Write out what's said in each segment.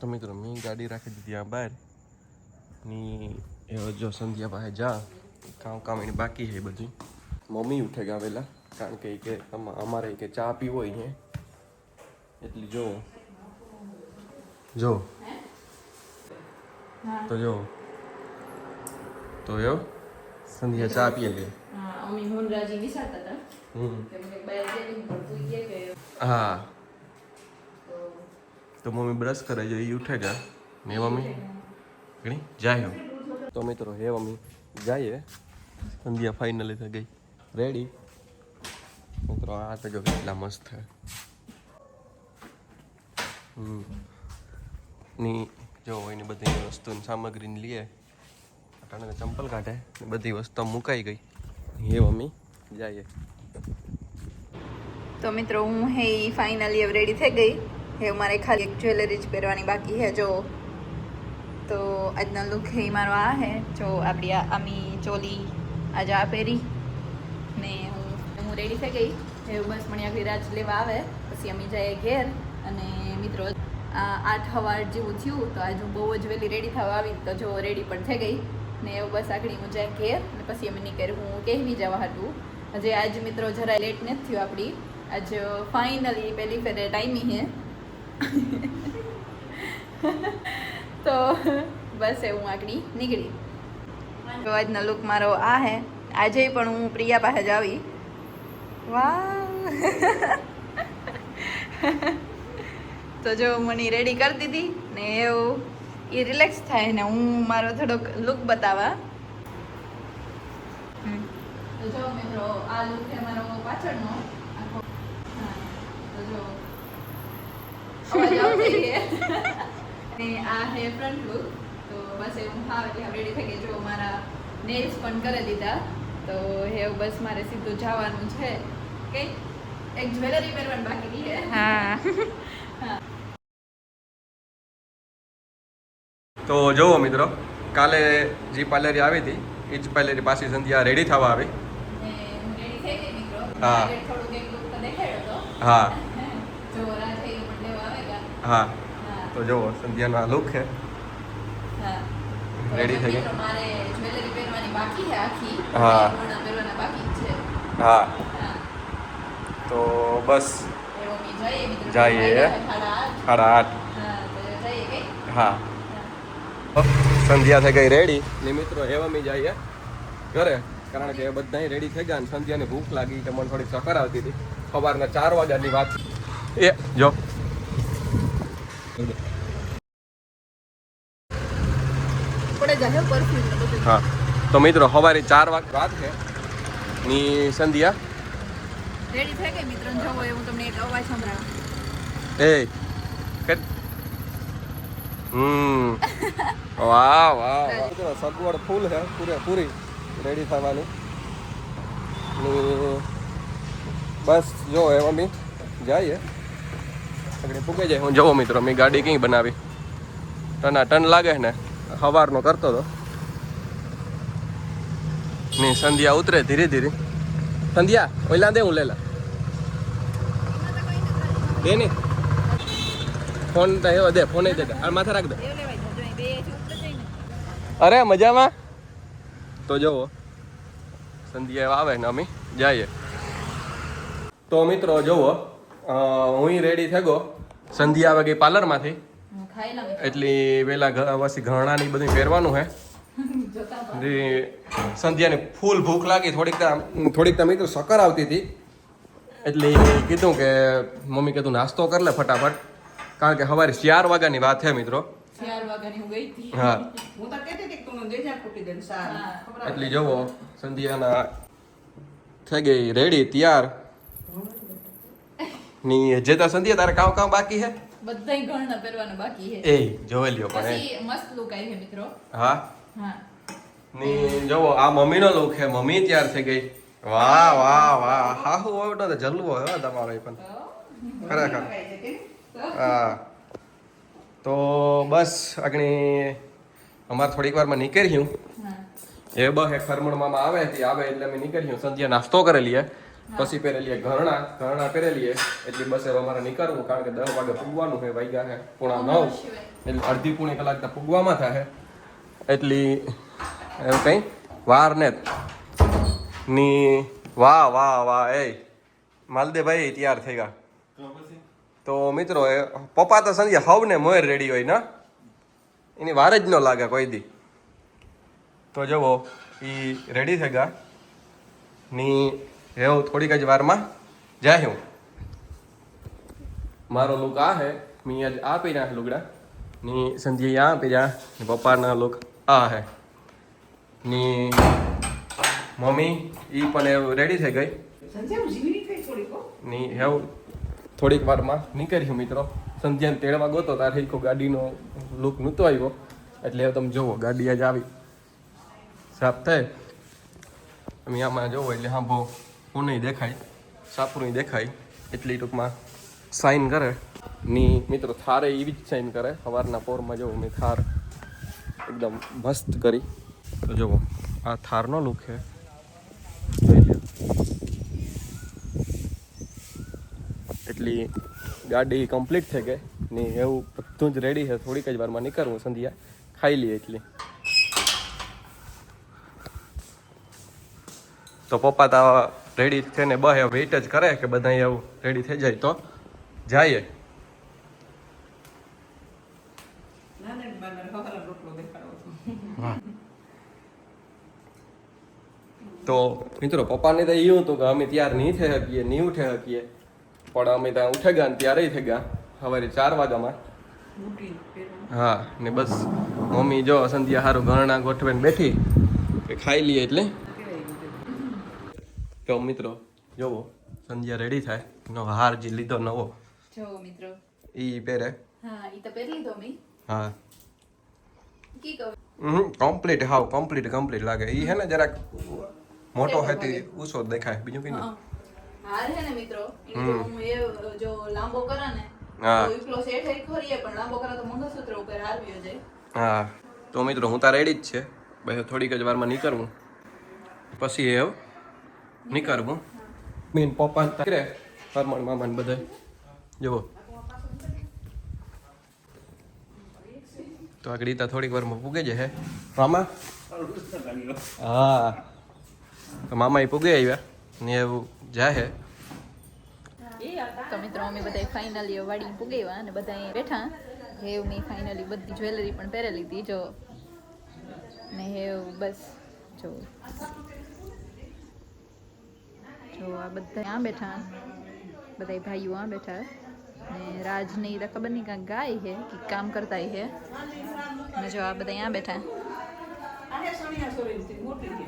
તો મિત્રો મેં ગાડી રાખી દીધી આ બહાર ની જો સંધ્યા પાસે જા કામ એને બાકી છે બધું. મમ્મી ઉઠે ગયા વહેલા કારણ કે અમારે કે ચા પીવો હોય એટલી જો તો જો તો યો સંધ્યા ચા પીએ લે. હા તો મમ્મી બ્રશ કરે છે એ ઉઠે ગયા ને મમ્મી ઘણી જાય. તો મિત્રો હે મમ્મી જાય સંધ્યા ફાઇનલી થઈ ગઈ રેડી. મિત્રો આ તો જો કેટલા મસ્ત છે. ની જો એની બધી વસ્તુની સામગ્રીને લઈએ અટાણે ચંપલ કાઢે બધી વસ્તુ મુકાઈ ગઈ. હે મમ્મી જાય. તો મિત્રો હું હે ફાઇનલી હવે રેડી થઈ ગઈ. હે મારે ખાલી એક જ્વેલરી જ પહેરવાની બાકી છે. જો તો આજનો લુક હે મારો આ હે. જો આપણી આમી ચોલી આજે આ પહેરી ને હું રેડી થઈ ગઈ. એવું બસ મને આગળ રાજ લેવા આવે પછી અમે જઈએ ઘેર. અને મિત્રો 8 સવા 8 જેવું થયું તો આજે હું બહુ જ વહેલી રેડી થવા આવી તો જો રેડી પણ થઈ ગઈ ને એવું બસ આગળ હું જાય ઘેર અને પછી અમે નીકળી હું કહેવી જવા હતું. હજી આજ મિત્રો જરા લેટ નથી થયું આપણી આજ ફાઇનલી પહેલી ફેરે ટાઈમી હે. તો બસ હું આગળ નીકળી. તો આજનો લુક મારો આ હે. આજે પણ હું પ્રિયા પાસે જ આવી. વાહ તો જો મને રેડી કરી દીધી ને એવું એ રિલેક્સ થાય ને હું મારો થોડોક લુક બતાવવા. તો જો મિત્રો આ લુક છે મારો પાછળનો આખો. તો જો અવાજ આવતી છે ને આ હે ફ્રન્ટ લુક. તો બસ હું હા એટલે રેડી થઈ ગઈ. જો મારા નેલ્સ પણ કરી દીધા. તો હે બસ મારે સીધું જવાનું છે કે એક જ્વેલરી પહેરવાની બાકી છે. હા તો જુઓ મિત્રો કાલે જે પાર્લરી આવી હતી એ જ પાર્લરી પાછી સંધ્યા રેડી થવા આવી. હા હા હા તો જુઓ સંધ્યાનો આ લુક છે. રેડી થઈ ગઈ. હા હા તો બસ જઈએ 8:30. હા સંધ્યા થઈ ગઈ રેડી ને મિત્રો હેવામી જઈએ ઘરે કારણ કે બધા રેડી થઈ ગયા. સંધ્યાની ભૂખ લાગી કે મને થોડી ચક્કર આવતી હતી. સવારના 4 વાગ્યાની વાત એ જો હા તો મિત્રો સવારે 4 વાગે વાત છે ની સંધ્યા રેડી થઈ ગઈ. મિત્રો જો હું તમને એક અવાજ સંભળાવું. એ વાહ વાહ સગવડ ફૂલ છે પૂરેપૂરી રેડી થવાની. બસ જો એ મમ્મી જઈએ આગળ પૂગે જાય. હું જવો મિત્રો મેં ગાડી કઈ બનાવી ટન લાગે ને સવારનો કરતો હતો ની સંધ્યા ઉતરે ધીરે ધીરે. સંધ્યા ઓલા દે હું લેલા દે ને ફોન તો એવો દે ફોન દે આ માથે રાખ દે. અરે મજામાં. તો જુઓ સંધ્યા આવે ને અમે જઈએ. તો મિત્રો જુઓ હું રેડી થઈ ગયો. સંધ્યા આવે ગઈ પાર્લરમાંથી એટલે પેલા પછી ઘરણાની બધું પહેરવાનું હે. સંધ્યાને ફૂલ ભૂખ લાગી થોડીક મિત્રો સકર આવતી હતી એટલે કીધું કે મમ્મી કીધું નાસ્તો કર લે ફટાફટ કારણ કે સવારે 4 વાગ્યાની વાત છે મિત્રો. 4 વાગ્યાની હું ગઈ હતી. હા હું તો કહેતી હતી કે તું દેજા કૂટી દે સારા. એટલે જુઓ સંધ્યાના થઈ ગઈ રેડી તૈયાર ની જેતા સંધ્યા તારે કામ બાકી છે બધાય ઘરના પહેરવાનું બાકી છે. એ જોઈ લ્યો પણ પછી મસ્ત લુક આવી છે મિત્રો. હા હા ની જુઓ આ મમ્મીનો લુક છે. મમ્મી તૈયાર થઈ ગઈ. વાહ વાહ વાહ હા હું ઓટો તો જલવો હે તમારો પણ ખરેખર. હા તો બસ આગણી અમારે થોડીક વારમાં નીકળ્યું એ બસ એક ફરમણમાં આવે એટલે અમે નીકળ્યું. સંધ્યા નાસ્તો કરેલી પછી પહેરેલી ઘરણા પહેરેલી એટલે બસ હવે અમારે નીકળવું કારણ કે 10 વાગે પૂગવાનું છે વાગ્યા છે 8:45 એટલે અડધી પોણી કલાક તો પૂગવામાં થાય એટલી એમ કંઈ વાર ને ની વાહ એ માલદેભાઈ તૈયાર થઈ ગયા તો મિત્રો એ પપ્પા તો સંજ્યા હવ ને મોર રેડી હોય ને એની વાર જ ન લાગે કોઈ દી તો જુઓ એ રેડી થઈ ગયા ની એવું થોડીક જ વારમાં જાય હું મારો લુક આ હે મેં આજ આ પહેર્યા લુગડા ની સંધ્યા આ પહેર્યા ને પપ્પાના લુક આ હે ની મમ્મી એ પણ એવું રેડી થઈ ગઈ સંજય જીવી થઈ થોડીક હો. ની એવું થોડીક વારમાં નીકળ્યું મિત્રો સંધ્યાને તેડવા ગોતો તારે એક ગાડીનો લુક નહોતો આવ્યો એટલે હવે તમે જુઓ ગાડી આજ આવી સાફ થાય અમે આમાં જોવો એટલે હા બહુ હું નહીં દેખાય સાપરું દેખાય એટલી ટૂંકમાં સાઇન કરે ની મિત્રો થારે એવી જ સાઇન કરે સવારના પોરમાં જોવું મેં થાર એકદમ મસ્ત કરી તો જુઓ આ થારનો લુક છે જોઈ લો એટલી ગાડી કમ્પ્લીટ થઈ ગઈ ને એવું બધું જ રેડી છે થોડીક જ વારમાં નીકળવું સંધ્યા ખાઈ લઈએ એટલી તો પપ્પા તો રેડી થઈને બહે વેઇટ જ કરે કે બધા એવું રેડી થઈ જાય તો જઈએ નાના બાના હવાલા રોટલો દેખાડો છો. તો મિત્રો પપ્પાને તો એવું હતું કે અમે ત્યાર નહીં થઈ શકીએ નહીં ઉઠી શકીએ પણ અમે ત્યાં ઉઠે ગયા ને ત્યારે થઈ ગયા સવારે 4 વાગ્યામાં બુટી પહેરવાનું. હા ને બસ મમ્મી જો સંધ્યા સારું ઘરણા ગોઠવીને બેઠી કે ખાઈ લઈએ એટલે તો મિત્રો જોવો સંધ્યા રેડી થાય નો હાર જે લીધો નવો જો મિત્રો ઈ પહેરે હા ઈ તો પહેરી લીધો મી હા કી કહું કમ્પ્લીટ કમ્પ્લીટ લાગે ઈ હે ને જરાક મોટો હતી ઊંચો દેખાય બીજું કઈ નહીં હાર હે ને મિત્રો ઈ તો હું એ જો લાંબો કરે ને હા. તો એકલો શેઠ એક ખોરીએ પણ લાંબો કરે તો મંગળસૂત્ર ઉપર હાર વ્યો જાય હા તો મિત્રો હું તાર રેડી જ છે ભાઈ થોડીક જ વારમાં નીકળવું પછી એ નીકળવું મીન પપ્પા કરે હરમણ મામા ને બધા જુઓ તો આગળ તા થોડીક વારમાં પૂગે છે હે મામા હા તો મામા એ પૂગે આવ્યા ને એવું જાય તો મિત્રો અમે બધા ફાઇનલી વાડી પુગેવા અને બધા અહીં બેઠા હેવ મેં ફાઇનલી બધી જ્વેલરી પણ પહેરેલી હતી જો ને હેવ બસ જો આ બધા આ બેઠા બધા ભાઈઓ આ બેઠા ને રાજ ને ઈ ખબર નહીં કાંઈક ગાય છે કે કામ કરતા છે ને જો આ બધા અહીંયા બેઠા આને સણિયા સોરી મોટી છે.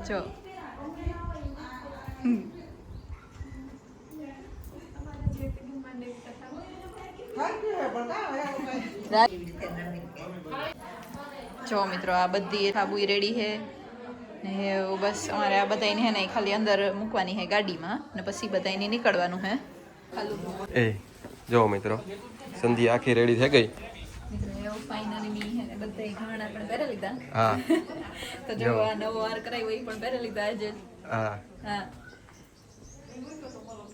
જો જો મિત્રો આ બધી સાબુ રેડી છે ને બસ અમારે આ બધાને હે ને ખાલી અંદર મૂકવાની છે ગાડીમાં ને પછી બધાને નીકળવાનું છે એ જો મિત્રો સંધ્યા આખી રેડી થઈ ગઈ મિત્રો ફાઇનલી મી હે ને બધા ઘાણા પણ પહેરી લીધા હા તો જો આ નવો વાર કરાવ્યો એ પણ પહેરી લીધા આજે હા હા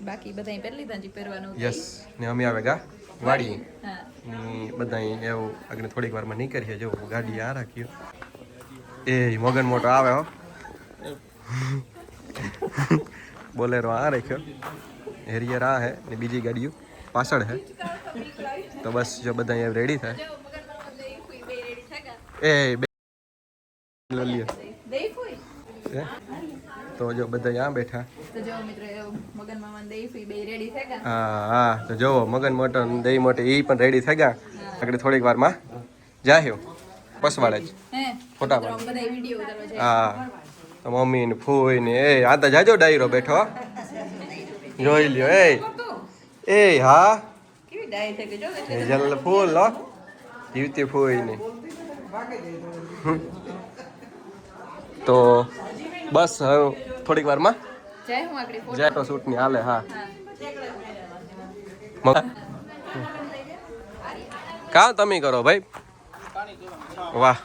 બાકી બધા પહેરી લીધા જે પહેરવાનું યસ ને અમે આવે ગા વાડી હા ની બધા એવું આગળ થોડીક વારમાં નીકળીએ જો ગાડી આ રાખ્યું એ મગન મોટો આવે હો બોલેરો આ રાખ્યો હેરિયર આ હે ને બીજી ગાડીઓ પાછળ હે તો બસ જો બધા અહીંયા રેડી થાય એ બે લઈ લ્યો. હે? તો જો બધા અહીંયા બેઠા તો જો મિત્રો મગન મામા દઈ ફી બે રેડી થઈ ગયા હા હા તો જોવો મગન મોટો ને દહીં મોટી એ પણ રેડી થઈ ગયા આગળ થોડીક વારમાં જાહ્યો પસવાડે જ હે ફોટા મિત્રો અમે બધા વિડિયો ઉતારવા જાય હા તો મમ્મી ને ફૂઈ ને એ આ તો જાજો ડાયરો બેઠો જોઈ લ્યો એ હા કેવી ડાય થઈ ગઈ જો એ જલ ફૂલ લો જીવતી ફૂઈ ને તો બસ હવે થોડીક વારમાં જય હું આગળ ફોટો જાય તો શૂટ ની હાલે હા કામ તમે કરો ભાઈ વાહ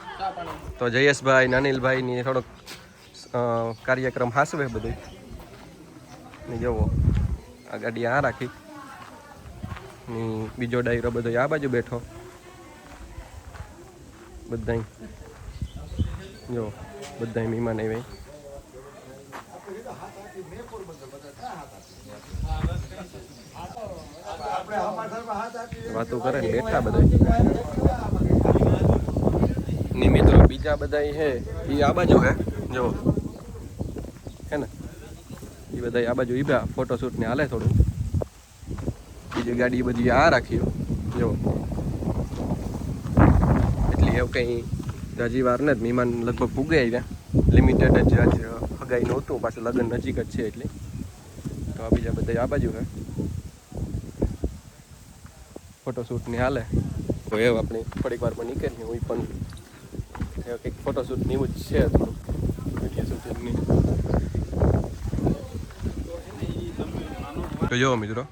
તો જયેશભાઈ અનિલભાઈ ની થોડોક કાર્યક્રમ હાસવે બધું ને જુઓ આ ગાડી આ રાખી ને બીજો ડાયરો બધો આ બાજુ બેઠો બધા જો બધા મહેમાન આવી વાતો કરે ને બેઠા બધા ની મિત્રો બીજા બધા હે એ આ બાજુ હે જો હે ને એ બધા આ બાજુ ઈબ્યા ફોટોશૂટ ને હાલે થોડું બીજી ગાડી બધી આ રાખી જો એટલે એવું કંઈ હજી વાર ને મહેમાન લગભગ પૂગે આવ્યા લિમિટેડ જ આજ હગાઈ નહોતું પાછું લગ્ન નજીક જ છે એટલે તો આ બીજા બધા આ બાજુ હે ફોટોશૂટ ની હાલે તો એવું આપણે થોડીક વારમાં નીકળીએ હું પણ કંઈક ફોટોશૂટ ની એવું જ છે થોડું વિડીયો શૂટિંગની તો જો મિત્રો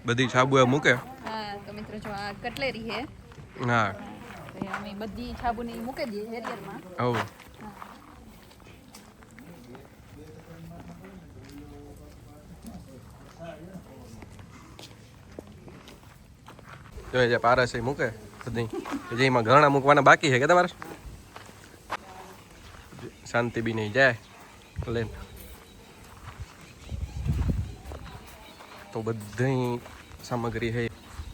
બધી છાબુ એ મૂકે હા તો મિત્રો જો આ કટલેરી હે હા તો અમે બધી છાબુની મૂકી દઈએ હેરિયરમાં આવું જો પારસ મૂકે બધી જે એમાં ઘણા મૂકવાના બાકી છે કે તમારે શાંતિ બી નહીં જાય લે તો બધી સામગ્રી છે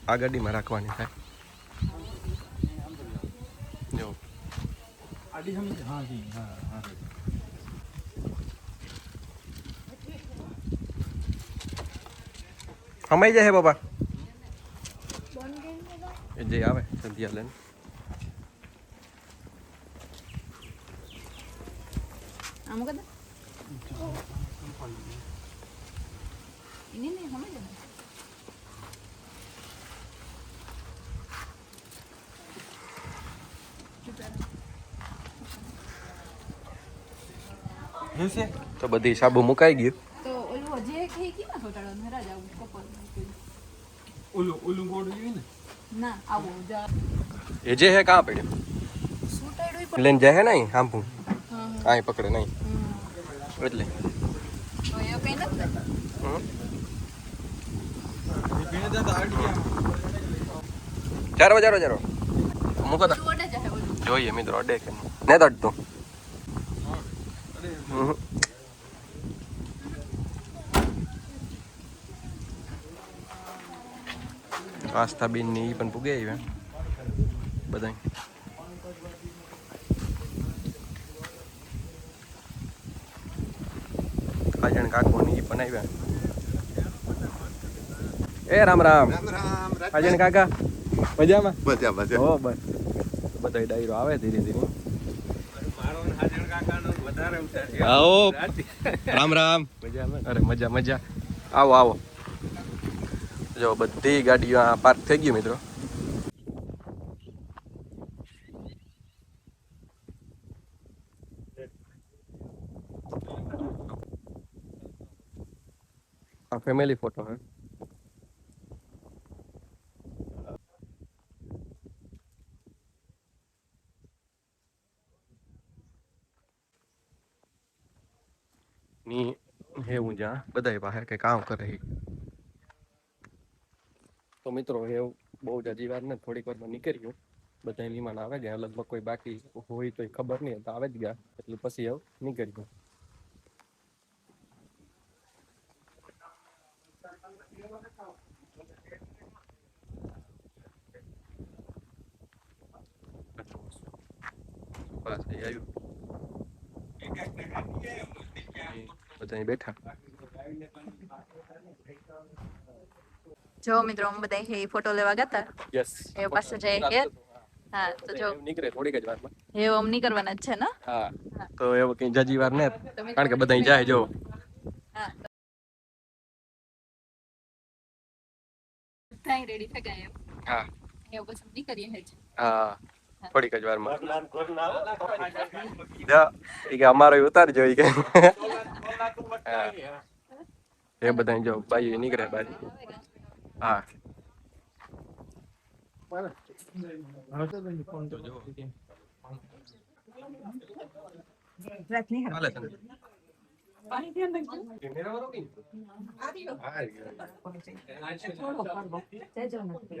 આ ગાડીમાં રાખવાની થાય જો હમાઈ જાય બાબા જે આવે સંધ્યા લઈને આમ કદા ઇને ને સમજ ને તો બધી સાબુ મુકાઈ ગયું તો ઓલું જે ખઈ કી ના સોટાડો નરા જાવ કપલ ઓલું ગોળ જોઈ ને ના આવો જા એ જે હે કાં પડ્યો સોટાડો લઈને જાય નહીં આંપું હા કાંઈ પકડે નહીં એટલે તો એ કઈ નથી ચારો ચારો ચારો મૂકો તો ઓડે જાય બધું જોઈએ મિત્રો અડે કે ને તડતું આસ્થા બેન ની પણ પૂગે આવ્યા બધા આજણ કાકો ની પણ આવ્યા એ રામ રામ આજણ કાકા મજામાં મજા મજા હો બસ બધા ડાયરો આવે ધીરે ધીરે આવો રામ રામ અરે મજા મજા આવો આવો જો બધી ગાડીઓ પાર્ક થઈ ગઈ મિત્રો આ ફેમિલી ફોટો હે ની એવું જ્યાં બધા પાસે કે કામ કરે તો મિત્રો એવું બહુ જાજી વાર ને થોડીક વારમાં નીકળ્યું બધા મહેમાન આવે ગયા લગભગ કોઈ બાકી હોય તો ખબર નહીં તો આવે જ ગયા એટલે પછી એવું નીકળ્યું બસ આવ્યું બધા બેઠા જો મિત્રો અમે બધા હે ફોટો લેવા ગયા યસ એ પાસે જાય કે હા તો જો નીકળે થોડીક જ વારમાં એવું અમ નહીં કરવાના જ છે ને હા તો એવું કઈ જાજી વાર ને કારણ કે બધા જાય જો હા થાય રેડી થઈ ગયા હા એવું પછી નીકળીએ હે હા થોડીક જ વારમાં કે અમારો ઉતારજો કે એ બધા જો બાઈ નીકળે બારી હા હાલે પાણી ક્યાં નાખ્યું? કેમેરા વાળો કઈ થોડો કરવો. જજો નથી.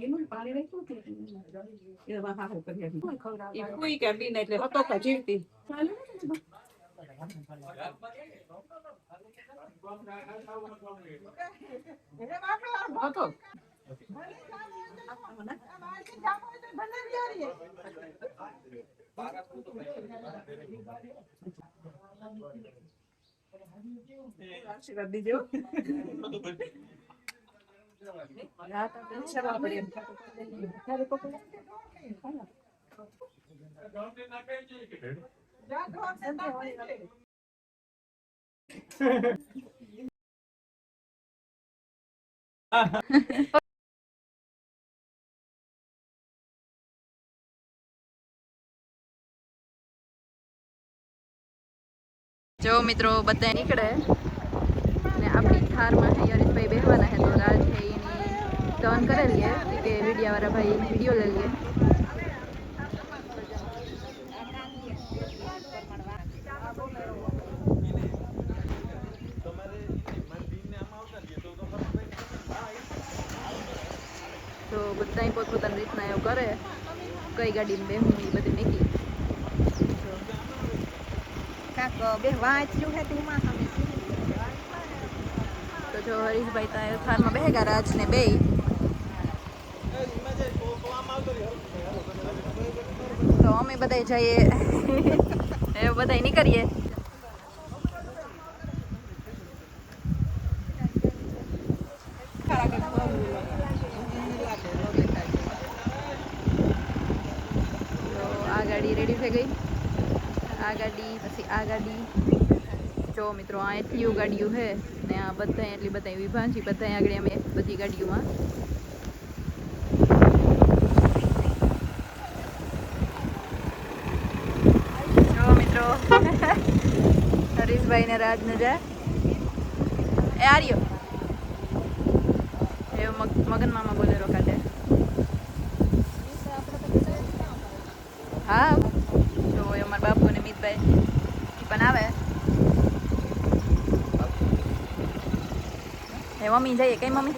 એનું પાણી રાખ્યું કે? એમાં હારું કરી આપી. ઈ કોઈ કે બીને એટલે હતો કે જીવતી. હતો. આશીર્વાદ દીજો. રાત આપણે સેવા પડી એમ. તારે પકડ. જો મિત્રો બધા નીકળે ને આપણી થારમાં છે યરીશભાઈ બેહવાના છે તો રાજ છે એની ટર્ન કરેલી છે કે વિડીયા વાળા ભાઈ વિડીયો લઈ લે. તો બધા પોતપોતાની રીતના એવું કરે કઈ ગાડીમાં બેહું એ બધી નીકળી. તો જો હરીશભાઈ ત્યાં થારમાં બેહેગા રાજ ને બે તો અમે બધા જઈએ એવું બધા નીકળીએ. તો આ ગાડી રેડી થઈ ગઈ. આ ગાડી પછી આ ગાડી જો મિત્રો આ એટલી ગાડીઓ છે ને આ બધા એટલી બધા વિભાજી બધા આગળ અમે બધી ગાડીઓમાં જો મિત્રો હરીશભાઈ ને રાજ ને જા એ આર્યો એવું મગન મામા બોલેરો કાઢે. હા જો અમારા બાપુ ને મિતભાઈ પણ આવે એ મમ્મી જઈએ કઈ મમ્મી.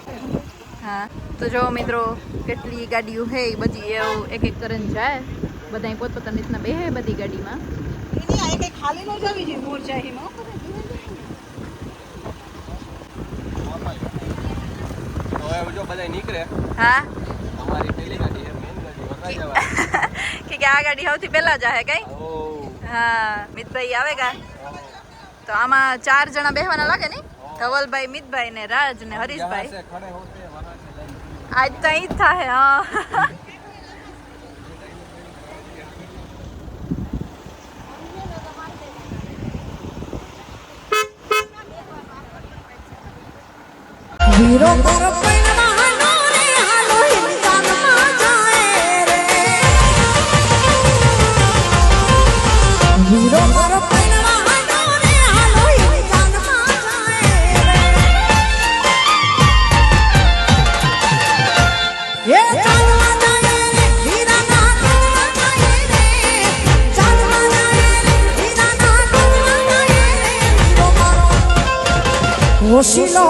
હા તો જો મિત્રો કેટલી ગાડીઓ છે એ બધી એવું એક એક કરીને જાય બધા પોતપોતાની રીતના બેહે બધી ગાડીમાં. ખાલી ન જવી જોઈએ મોરચાહીમાં. હવે જો બધા નીકળે હા અમારી પેલી ગાડી મેન ગાડી વરરાઈ જવા કે આ ગાડી સૌથી પહેલા જાય કઈ. હા મિતભાઈ આવેગા તો આમાં 4 જણા બેહવાના લાગે ને. ધવલભાઈ મિતભાઈ ને રાજ ને હરીશભાઈ આજ તો અહીં જ થાય. હા હીરો પર પૈણવાનો રે હાલો હિંદુસ્તાનમાં જાય રે હીરો પર પૈણવાનો રે હાલો હિંદુસ્તાનમાં જાય રે એ ચાલવા જાય રે હીરાના ચાલવા જાય રે ચાલવા જાય રે હીરાના ચાલવા જાય રે હીરો મારો હોશીલો